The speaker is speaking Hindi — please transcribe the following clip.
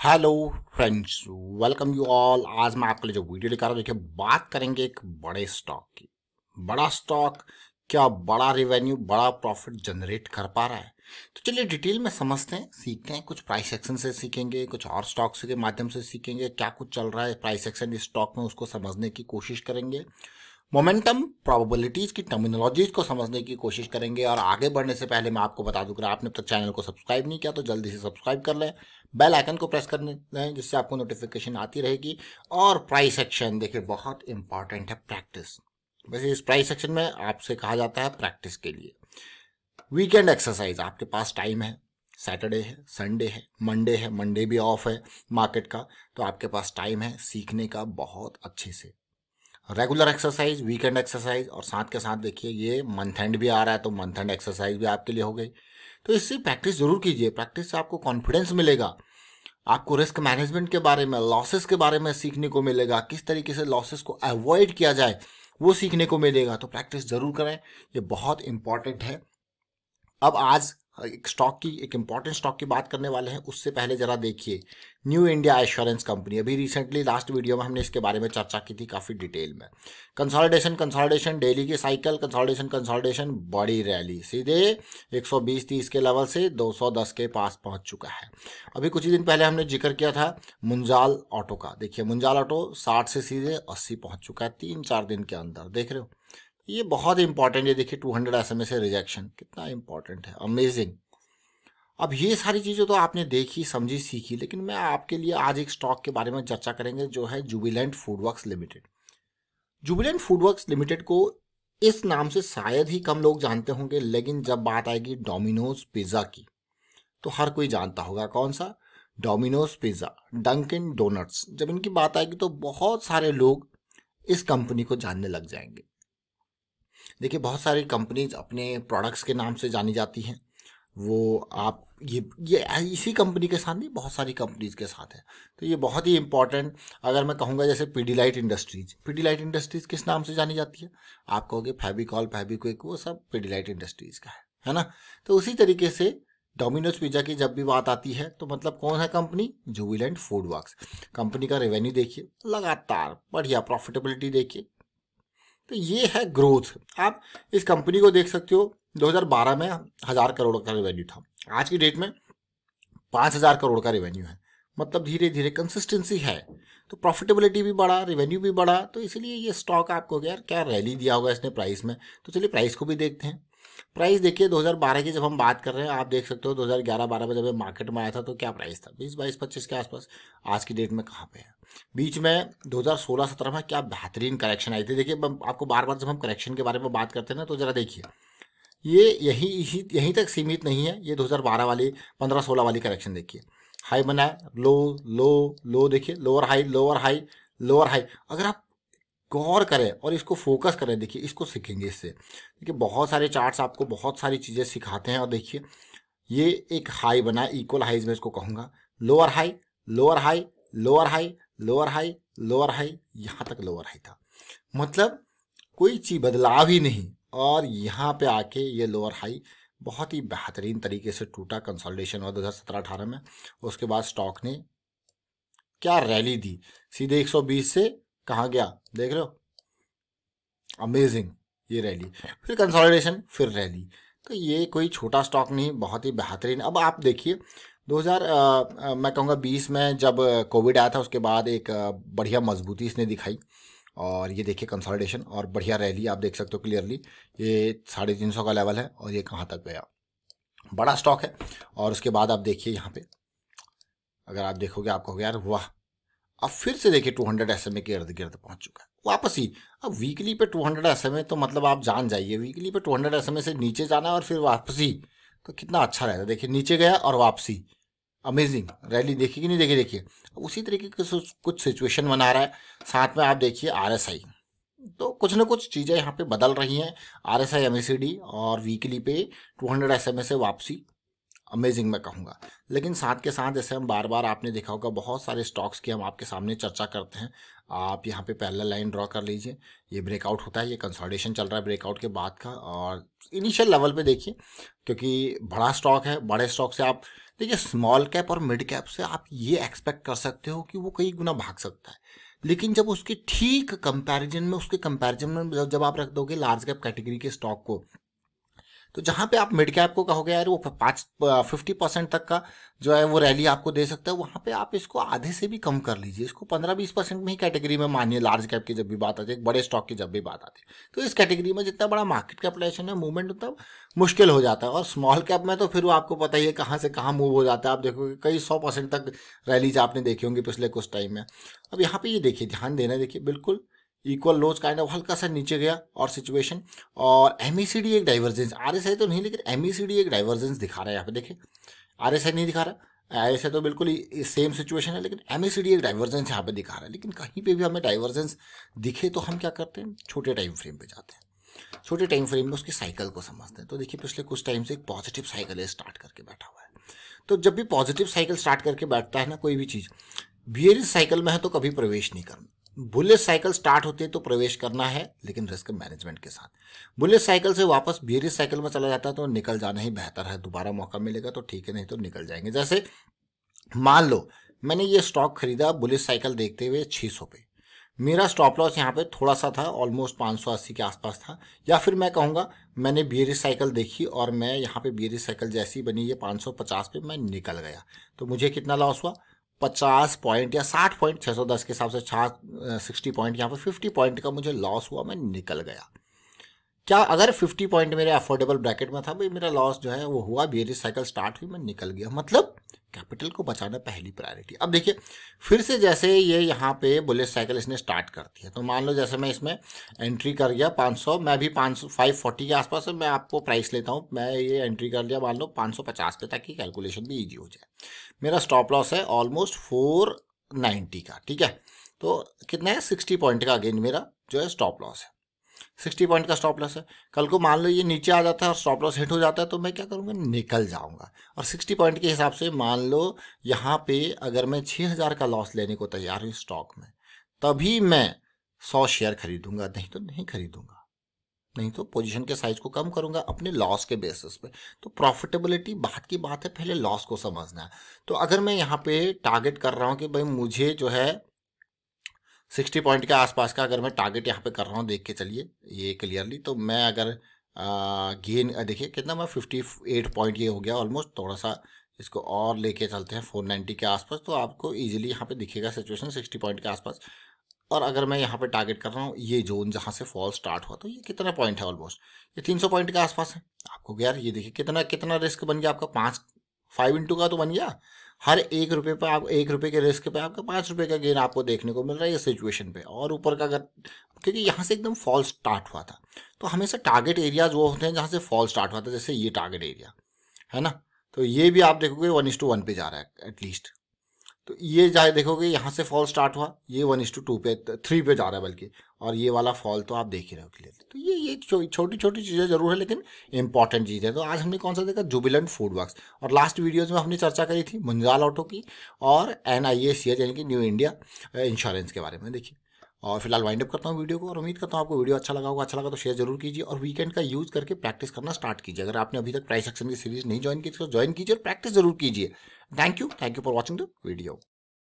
Hello friends, welcome you all. आज मैं आपके लिए जो वीडियो लेकर आ रहा हूँ, देखिए बात करेंगे एक बड़े स्टॉक की। बड़ा स्टॉक क्या बड़ा रेवेन्यू, बड़ा प्रॉफिट जनरेट कर पा रहा है। तो चलिए डिटेल में समझते हैं, सीखते हैं। कुछ प्राइस एक्शन से सीखेंगे, कुछ और स्टॉक्स के माध्यम से सीखेंगे क्या कुछ चल रहा है प्राइस एक्शन इस स्टॉक में, उसको समझने की कोशिश करेंगे। मोमेंटम प्रोबेबिलिटीज की टर्मिनोलॉजीज को समझने की कोशिश करेंगे। और आगे बढ़ने से पहले मैं आपको बता दूं कि आपने अब तक चैनल को सब्सक्राइब नहीं किया तो जल्दी से सब्सक्राइब कर लें, बेल आइकन को प्रेस कर लें जिससे आपको नोटिफिकेशन आती रहेगी। और प्राइस एक्शन देखिए बहुत इंपॉर्टेंट है, प्रैक्टिस। वैसे इस प्राइस सेक्शन में आपसे कहा जाता है प्रैक्टिस के लिए वीकेंड एक्सरसाइज। आपके पास टाइम है, सैटरडे है, संडे है, मंडे भी ऑफ है मार्केट का, तो आपके पास टाइम है सीखने का बहुत अच्छे से। रेगुलर एक्सरसाइज, वीकेंड एक्सरसाइज, और साथ के साथ देखिए ये मंथ एंड भी आ रहा है तो मंथ एंड एक्सरसाइज भी आपके लिए हो गई। तो इससे प्रैक्टिस जरूर कीजिए, प्रैक्टिस से आपको कॉन्फिडेंस मिलेगा, आपको रिस्क मैनेजमेंट के बारे में, लॉसेस के बारे में सीखने को मिलेगा, किस तरीके से लॉसेस को अवॉइड किया जाए वो सीखने को मिलेगा। तो प्रैक्टिस जरूर करें, ये बहुत इंपॉर्टेंट है। अब आज एक स्टॉक की, एक इंपॉर्टेंट स्टॉक की बात करने वाले हैं। उससे पहले जरा देखिए न्यू इंडिया एश्योरेंस कंपनी, अभी रिसेंटली लास्ट वीडियो में हमने इसके बारे में चर्चा की थी काफ़ी डिटेल में। कंसोलिडेशन डेली की साइकिल, कंसोलिडेशन बड़ी रैली, सीधे 120-30 के लेवल से 210 के पास पहुंच चुका है। अभी कुछ ही दिन पहले हमने जिक्र किया था मुंजाल ऑटो का, देखिए मुंजाल ऑटो 60 से सीधे 80 पहुंच चुका है 3-4 दिन के अंदर, देख रहे हो। ये बहुत इंपॉर्टेंट है, देखिए 200 SMA से रिजेक्शन कितना इंपॉर्टेंट है, अमेजिंग। अब ये सारी चीज़ें तो आपने देखी, समझी, सीखी, लेकिन मैं आपके लिए आज एक स्टॉक के बारे में चर्चा करेंगे जो है Jubilant FoodWorks limited. Jubilant FoodWorks limited को इस नाम से शायद ही कम लोग जानते होंगे, लेकिन जब बात आएगी डोमिनोज पिज्ज़ा की तो हर कोई जानता होगा। कौन सा? Domino's pizza, Dunkin Donuts. जब इनकी बात आएगी तो बहुत सारे लोग इस कंपनी को जानने लग जाएंगे। देखिए बहुत सारी कंपनीज अपने प्रोडक्ट्स के नाम से जानी जाती हैं। वो आप ये इसी कंपनी के साथ नहीं, बहुत सारी कंपनीज के साथ है। तो ये बहुत ही इंपॉर्टेंट, अगर मैं कहूँगा जैसे पीडीलाइट इंडस्ट्रीज किस नाम से जानी जाती है? आप कहोगे फेविकॉल, फेविक्विक, वो सब पीडीलाइट इंडस्ट्रीज का है ना। तो उसी तरीके से डोमिनोज पिज्जा की जब भी बात आती है तो मतलब कौन है कंपनी? जुबिलेंट फूडवर्क्स। कंपनी का रेवेन्यू देखिए, लगातार बढ़िया प्रॉफिटेबिलिटी देखिए। तो ये है ग्रोथ। आप इस कंपनी को देख सकते हो, 2012 में 1000 करोड़ का रेवेन्यू था, आज की डेट में 5000 करोड़ का रेवेन्यू है। मतलब धीरे धीरे कंसिस्टेंसी है, तो प्रॉफिटेबिलिटी भी बढ़ा, रेवेन्यू भी बढ़ा। तो इसलिए ये स्टॉक आपको यार क्या रैली दिया होगा इसने प्राइस में। तो चलिए प्राइस को भी देखते हैं। प्राइस देखिए 2012 की जब हम बात कर रहे हैं, आप देख सकते हो 2011-12 में जब ये मार्केट में आया था तो क्या प्राइस था? 20-22-25 के आसपास। आज की डेट में कहाँ पे है? बीच में 2016-17 में क्या बेहतरीन करेक्शन आई थी। देखिए आपको बार बार जब हम करेक्शन के बारे में बात करते हैं ना, तो जरा देखिए ये यहीं तक सीमित नहीं है। ये 2012 वाली, 15-16 वाली करेक्शन देखिए, हाई बना है, लो लो लो, देखिए lower high lower high lower high. अगर आप गौर करें और इसको फोकस करें, देखिए इसको सीखेंगे इससे। देखिए बहुत सारे चार्ट्स आपको बहुत सारी चीज़ें सिखाते हैं। और देखिए ये एक हाई बना है, इक्वल हाईज में इसको कहूँगा, lower high lower high lower high lower high lower high, यहाँ तक लोअर हाई था। मतलब कोई चीज बदलाव ही नहीं। और यहाँ पे आके ये लोअर हाई बहुत ही बेहतरीन तरीके से टूटा, कंसोलिडेशन हुआ 2017-18 में। उसके बाद स्टॉक ने क्या रैली दी, सीधे 120 से कहाँ गया, देख रहे हो, अमेजिंग ये रैली, फिर कंसोलिडेशन, फिर रैली। तो ये कोई छोटा स्टॉक नहीं, बहुत ही बेहतरीन। अब आप देखिए 2000 मैं कहूँगा 20 में जब कोविड आया था, उसके बाद एक बढ़िया मजबूती इसने दिखाई। और ये देखिए कंसोलिडेशन और बढ़िया रैली आप देख सकते हो क्लियरली। ये 350 का लेवल है और ये कहाँ तक गया, बड़ा स्टॉक है। और उसके बाद आप देखिए यहाँ पे, अगर आप देखोगे आपको कहोगे यार वाह। अब फिर से देखिए 200 SMA के इर्द गिर्द पहुंच चुका है वापस ही। अब वीकली पे 200 SMA, तो मतलब आप जान जाइए वीकली पे 200 SMA से नीचे जाना और फिर वापसी, तो कितना अच्छा रहता है। देखिए नीचे गया और वापसी, अमेजिंग रैली देखी कि नहीं देखी? देखिए उसी तरीके के कुछ सिचुएशन बना रहा है। साथ में आप देखिए RSI, तो कुछ ना कुछ चीज़ें यहाँ पे बदल रही हैं। RSI MACD और वीकली पे 200 SMA से वापसी, अमेजिंग मैं कहूँगा। लेकिन साथ के साथ जैसे हम बार बार, आपने देखा होगा बहुत सारे स्टॉक्स की हम आपके सामने चर्चा करते हैं। आप यहाँ पे पैरेलल लाइन ड्रॉ कर लीजिए, ये ब्रेकआउट होता है, ये कंसोलिडेशन चल रहा है ब्रेकआउट के बाद का। और इनिशियल लेवल पे देखिए, क्योंकि बड़ा स्टॉक है, बड़े स्टॉक से आप देखिए स्मॉल कैप और मिड कैप से आप ये एक्सपेक्ट कर सकते हो कि वो कई गुना भाग सकता है, लेकिन जब उसके ठीक कंपैरिजन में, उसके कंपैरिजन में जब आप रख दोगे लार्ज कैप कैटेगरी के स्टॉक को, तो जहां पे आप मिड कैप को कहोगे यार वो 50% तक का जो है वो रैली आपको दे सकता है, वहां पे आप इसको आधे से भी कम कर लीजिए, इसको 15-20% में ही कैटेगरी में मानिए। लार्ज कैप की जब भी बात आती है, बड़े स्टॉक की जब भी बात आती है, तो इस कैटेगरी में जितना बड़ा मार्केट कैपिटलाइजेशन है, मूवमेंट उतना मुश्किल हो जाता है। और स्मॉल कैप में तो फिर वो आपको पता ही है कहाँ से कहाँ मूव हो जाता है। आप देखोगे कई 100% तक रैलीज आपने देखी होंगी पिछले कुछ टाइम में। अब यहाँ पे ये देखिए, ध्यान देना, देखिए बिल्कुल इक्वल लोज काइंड ऑफ हल्का सा नीचे गया और सिचुएशन, और एमईसीडी एक डाइवर्जेंस, आरएसआई तो नहीं लेकिन एमईसीडी एक डाइवर्जेंस दिखा रहा है यहाँ पे। देखिए आरएसआई नहीं दिखा रहा, आरएसआई तो बिल्कुल ही सेम सिचुएशन है, लेकिन एमईसीडी एक डाइवर्जेंस यहाँ पे दिखा रहा है। लेकिन कहीं पे भी हमें डाइवर्जेंस दिखे तो हम क्या करते हैं, छोटे टाइम फ्रेम पे जाते हैं, छोटे टाइम फ्रेम में उसकी साइकिल को समझते हैं। तो देखिए पिछले कुछ टाइम से एक पॉजिटिव साइकिल स्टार्ट करके बैठा हुआ है। तो जब भी पॉजिटिव साइकिल स्टार्ट करके बैठता है ना कोई भी चीज, बियरिश साइकिल में है तो कभी प्रवेश नहीं करना। बुलिश साइकिल स्टार्ट होती है तो प्रवेश करना है, लेकिन रिस्क मैनेजमेंट के साथ। बुलिश साइकिल से वापस बियरिश साइकिल में चला जाता है तो निकल जाना ही बेहतर है। दोबारा मौका मिलेगा तो ठीक है, नहीं तो निकल जाएंगे। जैसे मान लो मैंने ये स्टॉक खरीदा बुलिश साइकिल देखते हुए 600 पे, मेरा स्टॉप लॉस यहाँ पे थोड़ा सा था, ऑलमोस्ट 580 के आसपास था। या फिर मैं कहूँगा मैंने बियरिश साइकिल देखी और मैं यहाँ पे बियरिश साइकिल जैसी बनी ये 550 पे मैं निकल गया, तो मुझे कितना लॉस हुआ, 50 पॉइंट या 60 पॉइंट, 610 के हिसाब से 60 पॉइंट, यहाँ पे 50 पॉइंट का मुझे लॉस हुआ, मैं निकल गया। क्या अगर 50 पॉइंट मेरे अफोर्डेबल ब्रैकेट में था भाई, मेरा लॉस जो है वो हुआ, बियरिश साइकिल स्टार्ट हुई, मैं निकल गया। मतलब कैपिटल को बचाना पहली प्रायोरिटी। अब देखिए फिर से जैसे ये यहाँ पे बुलिश साइकिल इसने स्टार्ट कर दिया, तो मान लो जैसे मैं इसमें एंट्री कर गया 500, मैं भी 540 के आसपास मैं आपको प्राइस लेता हूँ, मैं ये एंट्री कर लिया मान लो 550 पे, ताकि कैलकुलेशन भी ईजी हो जाए। मेरा स्टॉप लॉस है ऑलमोस्ट 490 का, ठीक है। तो कितना है, 60 पॉइंट का अगेन मेरा जो है स्टॉप लॉस है, 60 पॉइंट का स्टॉप लॉस है। कल को मान लो ये नीचे आ जाता है और स्टॉप लॉस हिट हो जाता है, तो मैं क्या करूँगा, निकल जाऊंगा। और 60 पॉइंट के हिसाब से मान लो यहाँ पे अगर मैं 6000 का लॉस लेने को तैयार हूँ स्टॉक में, तभी मैं 100 शेयर खरीदूंगा, नहीं तो नहीं खरीदूंगा, नहीं तो पोजीशन के साइज को कम करूंगा अपने लॉस के बेसिस पे। तो प्रॉफिटेबिलिटी बात की बात है, पहले लॉस को समझना है। तो अगर मैं यहाँ पे टारगेट कर रहा हूँ कि भाई मुझे जो है 60 पॉइंट के आसपास का अगर मैं टारगेट यहाँ पे कर रहा हूँ, देख के चलिए ये क्लियरली, तो मैं अगर गेन देखिए कितना, मैं 58 पॉइंट ये हो गया ऑलमोस्ट, थोड़ा सा इसको और लेके चलते हैं 490 के आसपास, तो आपको इजीली यहाँ पे दिखेगा सिचुएशन 60 पॉइंट के आसपास। और अगर मैं यहाँ पे टारगेट कर रहा हूँ ये जोन जहाँ से फॉल स्टार्ट हुआ, तो ये कितना पॉइंट है, ऑलमोस्ट ये 300 पॉइंट के आसपास है। आपको यार ये देखिए कितना कितना रिस्क बन गया आपका, 5 इंटू का तो बन गया। हर 1 रुपये पर आप 1 रुपये के रिस्क पे आपका 5 रुपये का गेन आपको देखने को मिल रहा है ये सिचुएशन पे। और ऊपर का अगर, क्योंकि यहाँ से एकदम फॉल स्टार्ट हुआ था, तो हमेशा टारगेट एरियाज वो होते हैं जहाँ से फॉल स्टार्ट हुआ था, जैसे ये टारगेट एरिया है ना, तो ये भी आप देखोगे 1:1 पे जा रहा है एटलीस्ट। तो ये जाए देखोगे यहाँ से फॉल स्टार्ट हुआ, ये 1:2 पे 3 पे जा रहा है बल्कि, और ये वाला फॉल तो आप देख ही रहे हो क्लियरली। तो ये छोटी छोटी चीज़ें जरूर है, लेकिन इंपॉर्टेंट चीज़ है। तो आज हमने कौन सा देखा, जुबिलेंट फूड वर्क्स, और लास्ट वीडियोज में हमने चर्चा करी थी मुंजाल ऑटो की और NIACH यानी कि न्यू इंडिया इंश्योरेंस के बारे में। देखिए और फिलहाल वाइंड अप करता हूँ वीडियो को, और उम्मीद करता हूँ आपको वीडियो अच्छा लगा होगा। अच्छा लगा तो शेयर जरूर कीजिए, और वीकेंड का यूज करके प्रैक्टिस करना स्टार्ट कीजिए। अगर आपने अभी तक प्राइस एक्शन की सीरीज नहीं ज्वाइन की तो ज्वाइन कीजिए और प्रैक्टिस जरूर कीजिए। Thank you for watching the video.